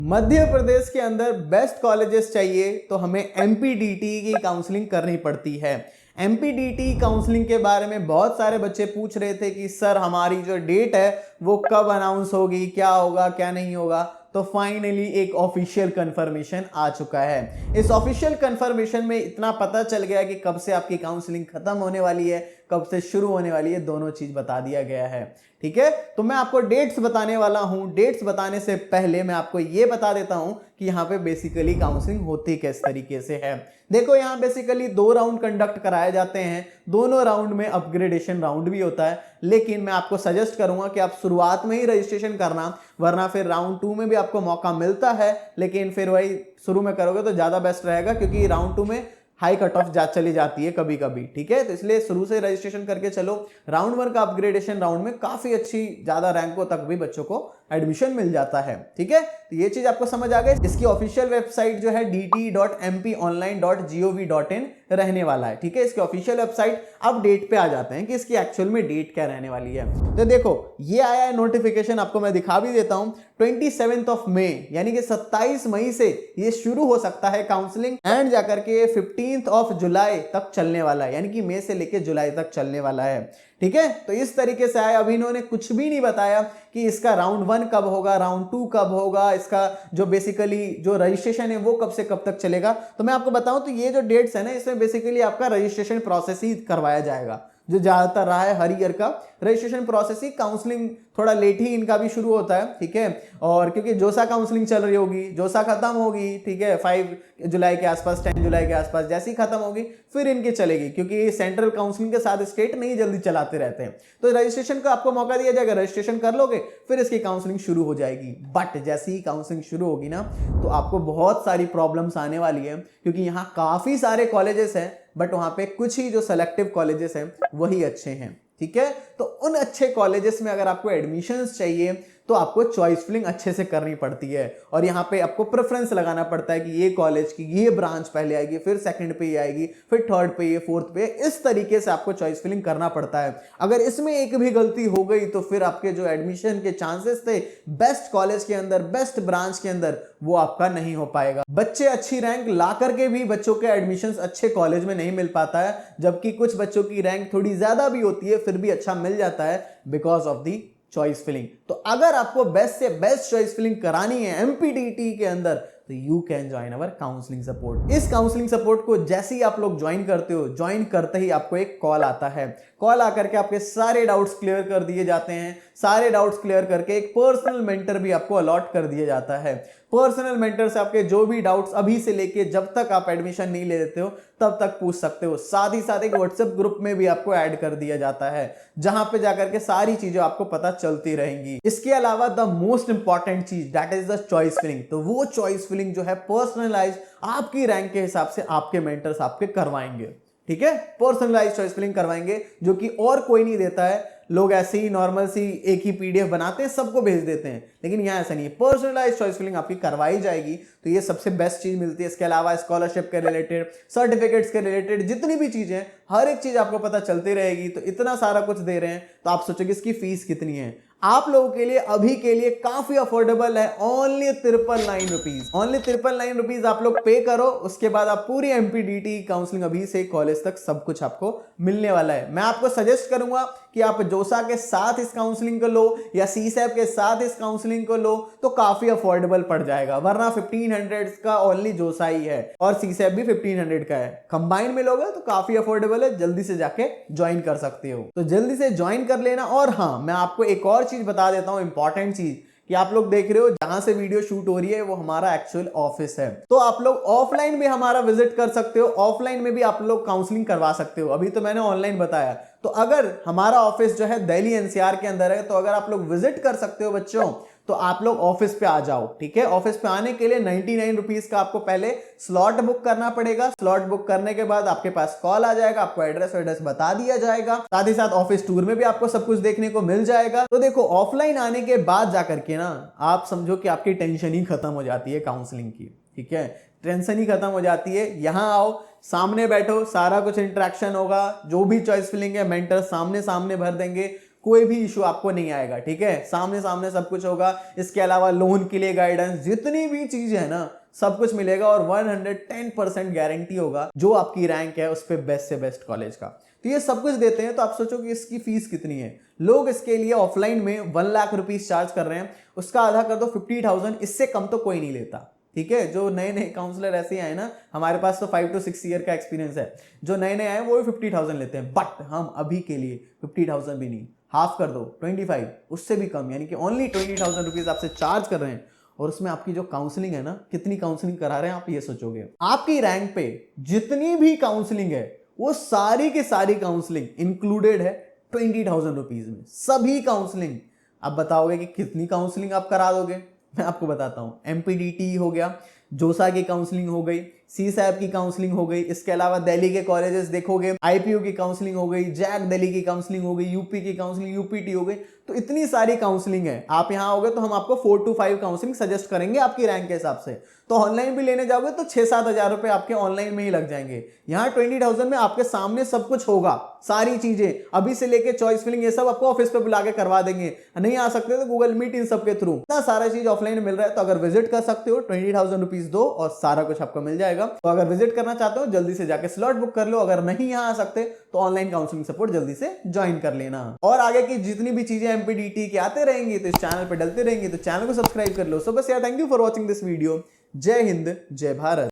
मध्य प्रदेश के अंदर best colleges चाहिए तो हमें एमपीडीटी की काउंसलिंग करनी पड़ती है। एमपीडीटी काउंसलिंग के बारे में बहुत सारे बच्चे पूछ रहे थे कि सर हमारी जो डेट है वो कब अनाउंस होगी, क्या होगा क्या नहीं होगा। तो फाइनली एक ऑफिशियल कंफर्मेशन आ चुका है। इस ऑफिशियल कंफर्मेशन में इतना पता चल गया कि कब से आपकी काउंसलिंग खत्म होने वाली है, कब से शुरू होने वाली है, दोनों चीज बता दिया गया है। ठीक है, तो मैं आपको डेट्स बताने वाला हूं। डेट्स बताने से पहले मैं आपको यह बता देता हूं कि यहां पे बेसिकली काउंसलिंग होती किस तरीके से है। देखो यहां बेसिकली 2 राउंड कंडक्ट कराए जाते हैं। दोनों राउंड में अपग्रेडेशन राउंड भी होता है, लेकिन मैं आपको सजेस्ट करूंगा कि आप शुरुआत में ही रजिस्ट्रेशन करना, वरना फिर राउंड 2 में भी आपको मौका मिलता है, लेकिन फिर वही शुरू में करोगे तो ज्यादा बेस्ट रहेगा, क्योंकि राउंड 2 में हाई कट ऑफ चली जाती है कभी कभी। ठीक है, तो इसलिए शुरू से रजिस्ट्रेशन करके चलो। राउंड 1 का अपग्रेडेशन राउंड में काफी अच्छी ज्यादा रैंकों तक भी बच्चों को एडमिशन मिल जाता है। ठीक है, तो ये चीज आपको समझ आ गई। इसकी ऑफिशियल वेबसाइट जो है dt.mponline.gov.in रहने वाला है। ठीक है, इसकी ऑफिशियल वेबसाइट। अब डेट पे आ जाते हैं कि इसकी एक्चुअल में डेट क्या रहने वाली है। तो देखो ये आया है नोटिफिकेशन, आपको मैं दिखा भी देता हूं। 27 मई यानी कि 27 मई से ये शुरू हो सकता है काउंसलिंग, एंड जाकर के 15 जुलाई तक चलने वाला है, यानी कि मई से लेकर जुलाई तक चलने वाला है। ठीक है, तो इस तरीके से आया। अभी इन्होंने कुछ भी नहीं बताया कि इसका राउंड 1 कब होगा, राउंड 2 कब होगा, इसका जो बेसिकली जो रजिस्ट्रेशन है वो कब से कब तक चलेगा। तो मैं आपको बताऊं तो ये जो डेट्स है ना, इसमें बेसिकली आपका रजिस्ट्रेशन प्रोसेस ही करवाया जाएगा, जो ज्यादातर रहा है हर ईयर का रजिस्ट्रेशन प्रोसेस ही। काउंसलिंग थोड़ा लेट ही इनका भी शुरू होता है। ठीक है, और क्योंकि जोसा काउंसलिंग चल रही होगी, जोसा खत्म होगी, ठीक है, 5 जुलाई के आसपास 10 जुलाई के आसपास जैसी खत्म होगी फिर इनकी चलेगी, क्योंकि सेंट्रल काउंसलिंग के साथ स्टेट नहीं जल्दी चलाते रहते हैं। तो रजिस्ट्रेशन का आपको मौका दिया जाएगा, रजिस्ट्रेशन कर लोगे फिर इसकी काउंसलिंग शुरू हो जाएगी। बट जैसे ही काउंसलिंग शुरू होगी ना, तो आपको बहुत सारी प्रॉब्लम्स आने वाली है, क्योंकि यहाँ काफी सारे कॉलेजेस हैं, बट वहां पे कुछ ही जो सेलेक्टिव कॉलेजेस हैं वही अच्छे हैं। ठीक है, तो उन अच्छे कॉलेजेस में अगर आपको एडमिशंस चाहिए तो आपको चॉइस फिलिंग अच्छे से करनी पड़ती है, और यहाँ पे आपको प्रेफरेंस लगाना पड़ता है कि ये कॉलेज की ये ब्रांच पहले आएगी, फिर सेकंड पे ये आएगी, फिर थर्ड पे ये, फोर्थ पे। इस तरीके से आपको चॉइस फिलिंग करना पड़ता है। अगर इसमें एक भी गलती हो गई तो फिर आपके जो एडमिशन के चांसेस थे बेस्ट कॉलेज के अंदर, बेस्ट ब्रांच के अंदर, वो आपका नहीं हो पाएगा। बच्चे अच्छी रैंक ला करके भी बच्चों के एडमिशन अच्छे कॉलेज में नहीं मिल पाता है, जबकि कुछ बच्चों की रैंक थोड़ी ज्यादा भी होती है फिर भी अच्छा मिल जाता है because of the choice filling. तो अगर आपको बेस्ट से बेस्ट चॉइस फिलिंग करानी है एमपीडीटी के अंदर, तो you can join our counselling support. इस काउंसलिंग सपोर्ट को जैसे ही आप लोग ज्वाइन करते हो, ज्वाइन करते ही आपको एक कॉल आता है। कॉल आकर के आपके सारे डाउट्स क्लियर कर दिए जाते हैं। सारे डाउट्स क्लियर करके एक पर्सनल मेंटर भी आपको अलॉट कर दिया जाता है। पर्सनल मेंटर से आपके जो भी डाउट्स अभी से लेके जब तक आप एडमिशन नहीं ले लेते हो तब तक पूछ सकते हो। साथ ही साथ एक व्हाट्सएप ग्रुप में भी आपको ऐड कर दिया जाता है, जहां पे जाकर के सारी चीजें आपको पता चलती रहेंगी। इसके अलावा द मोस्ट इंपॉर्टेंट चीज that is the choice filling. तो वो चॉइस फिलिंग जो है पर्सनलाइज आपकी रैंक के हिसाब से आपके मेंटर्स आपके करवाएंगे। ठीक है, पर्सनलाइज चॉइस फिलिंग करवाएंगे, जो कि और कोई नहीं देता है। लोग ऐसे ही नॉर्मल सी एक ही पीडीएफ बनाते हैं, सबको भेज देते हैं, लेकिन यहाँ ऐसा नहीं है। पर्सनलाइज चॉइस फिलिंग आपकी करवाई जाएगी, तो ये सबसे बेस्ट चीज मिलती है। इसके अलावा स्कॉलरशिप के रिलेटेड, सर्टिफिकेट्स के रिलेटेड जितनी भी चीजें हैं, हर एक चीज आपको पता चलती रहेगी। तो इतना सारा कुछ दे रहे हैं तो आप सोचोगे इसकी फीस कितनी है। आप लोगों के लिए अभी के लिए काफी अफोर्डेबल है, ओनली 999 रुपीज। ओनली 999 रुपीज आप लोग पे करो, उसके बाद आप पूरी एमपीडीटी काउंसलिंग अभी से कॉलेज तक सब कुछ आपको मिलने वाला है। मैं आपको सजेस्ट करूंगा कि आप जोसा के साथ इस काउंसलिंग को लो या सीसैप के साथ इस काउंसलिंग को लो, तो काफी अफोर्डेबल पड़ जाएगा। वरना 1500 का ओनली जोसा ही है और सीसैप भी 1500 का है। कंबाइन में लोगे तो काफी अफोर्डेबल है, जल्दी से जाके ज्वाइन कर सकते हो। तो जल्दी से ज्वाइन कर लेना। और हाँ, मैं आपको एक और चीज बता देता हूं, इंपॉर्टेंट चीज, कि आप लोग देख रहे हो जहां से वीडियो शूट हो रही है वो हमारा एक्चुअल ऑफिस है। तो आप लोग ऑफलाइन भी हमारा विजिट कर सकते हो, ऑफलाइन में भी आप लोग काउंसलिंग करवा सकते हो। अभी तो मैंने ऑनलाइन बताया। तो अगर हमारा ऑफिस जो है दिल्ली एनसीआर के अंदर है, तो अगर आप लोग विजिट कर सकते हो बच्चों, तो आप लोग ऑफिस पे आ जाओ। ठीक है, ऑफिस पे आने के लिए 99 रुपीज का आपको पहले स्लॉट बुक करना पड़ेगा। स्लॉट बुक करने के बाद आपके पास कॉल आ जाएगा, आपको एड्रेस बता दिया जाएगा। साथ ही साथ ऑफिस टूर में भी आपको सब कुछ देखने को मिल जाएगा। तो देखो, ऑफलाइन आने के बाद जाकर के ना, आप समझो कि आपकी टेंशन ही खत्म हो जाती है काउंसलिंग की। ठीक है, टेंशन ही खत्म हो जाती है। यहां आओ, सामने बैठो, सारा कुछ इंटरेक्शन होगा। जो भी चॉइस फिलिंग है मेंटर सामने सामने भर देंगे। कोई भी इशू आपको नहीं आएगा, ठीक है। सामने सामने सब कुछ होगा। इसके अलावा लोन के लिए गाइडेंस, जितनी भी चीज है ना सब कुछ मिलेगा और 110% गारंटी होगा जो आपकी रैंक है उस पर बेस्ट से बेस्ट कॉलेज का। तो ये सब कुछ देते हैं। तो आप सोचो कि इसकी फीस कितनी है। लोग इसके लिए ऑफलाइन में 1 लाख रुपीस चार्ज कर रहे हैं, उसका आधा कर दो 50,000, इससे कम तो कोई नहीं लेता, ठीक है। जो नए नए काउंसलर ऐसे आए ना, हमारे पास तो 5 to 6 ईयर का एक्सपीरियंस है, जो नए नए आए वो भी 50,000 लेते हैं। बट हम अभी के लिए 50,000 भी नहीं, हाफ कर दो 25, उससे भी कम, यानी कि ओनली 20,000 रुपीज आपसे चार्ज कर रहे हैं। और उसमें आपकी जो काउंसलिंग है ना, कितनी काउंसलिंग करा रहे हैं आप ये सोचोगे। आपकी रैंक पे जितनी भी काउंसलिंग है वो सारी की सारी काउंसलिंग इंक्लूडेड है 20,000 रुपीज में, सभी काउंसलिंग। आप बताओगे कि कितनी काउंसलिंग आप करा दोगे, मैं आपको बताता हूं। एमपीडीटी हो गया, जोसा की काउंसलिंग हो गई, सीसैप की काउंसलिंग हो गई, इसके अलावा दिल्ली के कॉलेजेस देखोगे, आईपीयू की काउंसलिंग हो गई, जैक दिल्ली की काउंसलिंग हो गई, यूपी की काउंसलिंग, यूपीटी हो गई। तो इतनी सारी काउंसलिंग है। आप यहां आओगे तो हम आपको 4 to 5 काउंसलिंग सजेस्ट करेंगे आपकी रैंक के हिसाब से। तो ऑनलाइन भी लेने जाओगे तो 6-7 हजार रुपए आपके ऑनलाइन में ही लग जाएंगे। यहाँ 20,000 में आपके सामने सब कुछ होगा, सारी चीजें अभी से लेके चॉइस फिलिंग ये सब आपको ऑफिस पे बुला के करवा देंगे। नहीं आ सकते तो गूगल मीट इन सब के थ्रू इतना सारा चीज ऑफलाइन मिल रहा है। तो अगर विजिट कर सकते हो 20,000 रुपीज दो और सारा कुछ आपको मिल जाएगा। तो अगर विजिट करना चाहते हो जल्दी से जाके स्लॉट बुक कर लो। अगर नहीं यहाँ आ सकते तो ऑनलाइन काउंसलिंग सपोर्ट जल्दी से ज्वाइन कर लेना। और आगे की जितनी भी चीजें एमपीडीटी के आते रहेंगी तो इस चैनल पर डलते रहेंगे, तो चैनल को सब्सक्राइब कर लो। सो बस यार, thank you for watching this video. जय हिंद, जय भारत।